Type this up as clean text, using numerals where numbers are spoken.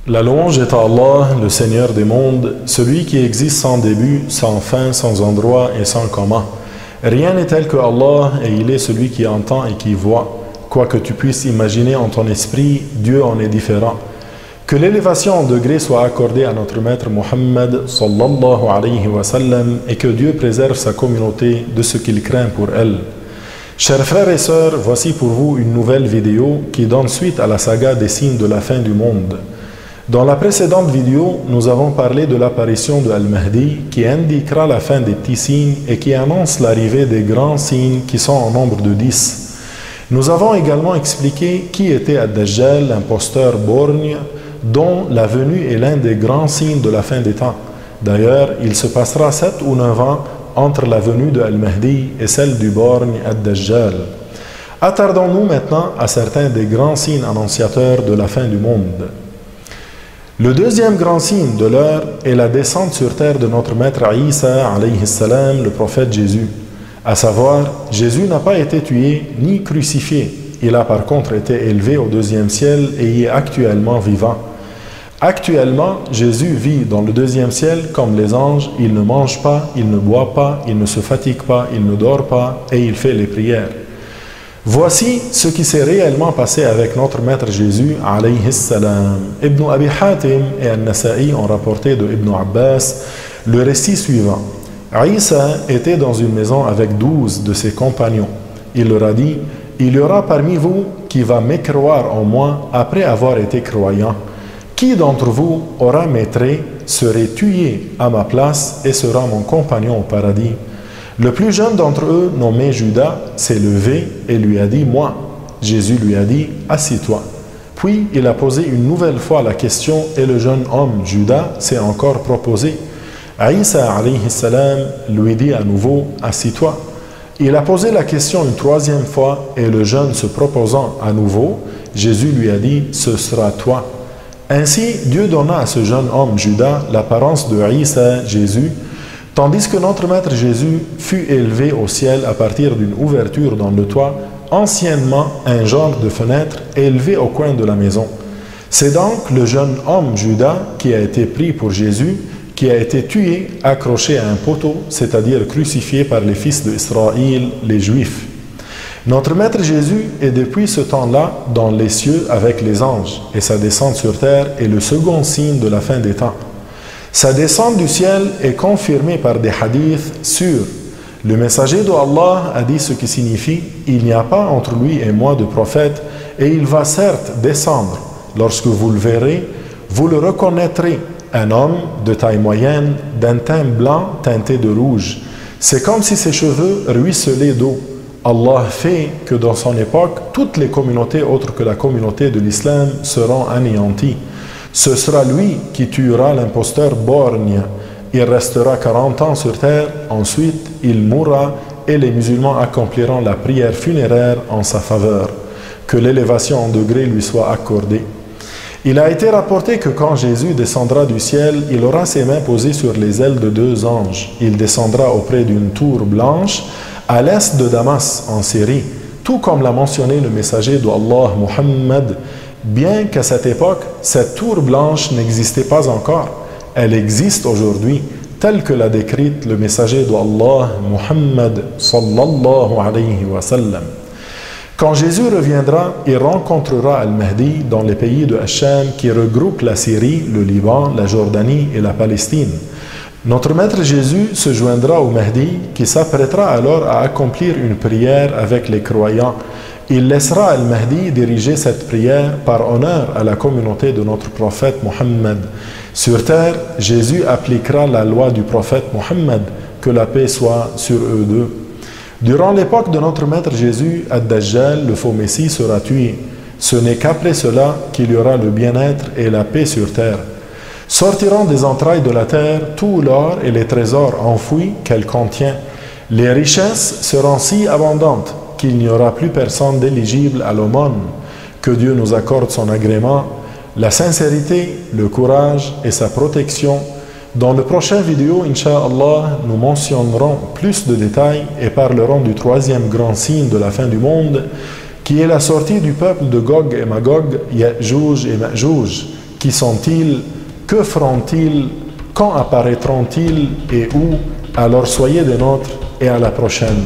La louange est à Allah, le Seigneur des mondes, celui qui existe sans début, sans fin, sans endroit et sans commun. Rien n'est tel que Allah et il est celui qui entend et qui voit. Quoi que tu puisses imaginer en ton esprit, Dieu en est différent. Que l'élévation en degré soit accordée à notre maître Muhammad sallallahu alayhi wa sallam et que Dieu préserve sa communauté de ce qu'il craint pour elle. Chers frères et sœurs, voici pour vous une nouvelle vidéo qui donne suite à la saga des signes de la fin du monde. Dans la précédente vidéo, nous avons parlé de l'apparition de Al-Mahdi qui indiquera la fin des petits signes et qui annonce l'arrivée des grands signes qui sont en nombre de 10. Nous avons également expliqué qui était Ad-Dajjal, l'imposteur borgne, dont la venue est l'un des grands signes de la fin des temps. D'ailleurs, il se passera 7 ou 9 ans entre la venue de Al-Mahdi et celle du borgne Ad-Dajjal. Attardons-nous maintenant à certains des grands signes annonciateurs de la fin du monde. Le deuxième grand signe de l'heure est la descente sur terre de notre maître Isa, alayhi salam, le prophète Jésus. À savoir, Jésus n'a pas été tué ni crucifié. Il a par contre été élevé au deuxième ciel et y est actuellement vivant. Actuellement, Jésus vit dans le deuxième ciel comme les anges. Il ne mange pas, il ne boit pas, il ne se fatigue pas, il ne dort pas et il fait les prières. Voici ce qui s'est réellement passé avec notre maître Jésus, alayhi salam. Ibn Abi Hatim et An-Nasa'i ont rapporté de Ibn Abbas le récit suivant. Isa était dans une maison avec 12 de ses compagnons. Il leur a dit, « Il y aura parmi vous qui va mécroire en moi après avoir été croyant. Qui d'entre vous aura mes traits, serait tué à ma place et sera mon compagnon au paradis ?» Le plus jeune d'entre eux, nommé Judas, s'est levé et lui a dit « Moi ». Jésus lui a dit « Assis-toi ». Puis il a posé une nouvelle fois la question et le jeune homme, Judas, s'est encore proposé. Isa alayhi salam lui dit à nouveau « Assis-toi ». Il a posé la question une troisième fois et le jeune se proposant à nouveau, Jésus lui a dit « Ce sera toi ». Ainsi, Dieu donna à ce jeune homme, Judas, l'apparence de Isa, Jésus, tandis que notre maître Jésus fut élevé au ciel à partir d'une ouverture dans le toit, anciennement un genre de fenêtre élevé au coin de la maison. C'est donc le jeune homme Judas qui a été pris pour Jésus, qui a été tué, accroché à un poteau, c'est-à-dire crucifié par les fils d'Israël, les Juifs. Notre maître Jésus est depuis ce temps-là dans les cieux avec les anges, et sa descente sur terre est le second signe de la fin des temps. Sa descente du ciel est confirmée par des hadiths sûrs. Le messager d'Allah a dit ce qui signifie « Il n'y a pas entre lui et moi de prophète, et il va certes descendre. Lorsque vous le verrez, vous le reconnaîtrez. Un homme de taille moyenne, d'un teint blanc teinté de rouge. C'est comme si ses cheveux ruisselaient d'eau. Allah fait que dans son époque, toutes les communautés autres que la communauté de l'islam seront anéanties. Ce sera lui qui tuera l'imposteur borgne. Il restera 40 ans sur terre, ensuite il mourra et les musulmans accompliront la prière funéraire en sa faveur. Que l'élévation en degré lui soit accordée. Il a été rapporté que quand Jésus descendra du ciel, il aura ses mains posées sur les ailes de 2 anges. Il descendra auprès d'une tour blanche à l'est de Damas, en Syrie, tout comme l'a mentionné le messager d'Allah, Muhammad, bien qu'à cette époque, cette tour blanche n'existait pas encore. Elle existe aujourd'hui, telle que l'a décrite le messager d'Allah, Muhammad, sallallahu alayhi wa sallam. Quand Jésus reviendra, il rencontrera Al-Mahdi dans les pays de Hacham qui regroupent la Syrie, le Liban, la Jordanie et la Palestine. Notre maître Jésus se joindra au Mahdi qui s'apprêtera alors à accomplir une prière avec les croyants. Il laissera Al-Mahdi diriger cette prière par honneur à la communauté de notre prophète Muhammad. Sur terre, Jésus appliquera la loi du prophète Muhammad, que la paix soit sur eux deux. Durant l'époque de notre maître Jésus, Ad-Dajjal, le faux Messie, sera tué. Ce n'est qu'après cela qu'il y aura le bien-être et la paix sur terre. Sortiront des entrailles de la terre tout l'or et les trésors enfouis qu'elle contient. Les richesses seront si abondantes qu'il n'y aura plus personne d'éligible à l'aumône. Que Dieu nous accorde son agrément, la sincérité, le courage et sa protection. Dans le prochain vidéo, Inch'Allah, nous mentionnerons plus de détails et parlerons du troisième grand signe de la fin du monde, qui est la sortie du peuple de Gog et Magog, Ya'juj et Ma'juj, Qui sont-ils? Que feront-ils? Quand apparaîtront-ils et où? Alors soyez des nôtres et à la prochaine.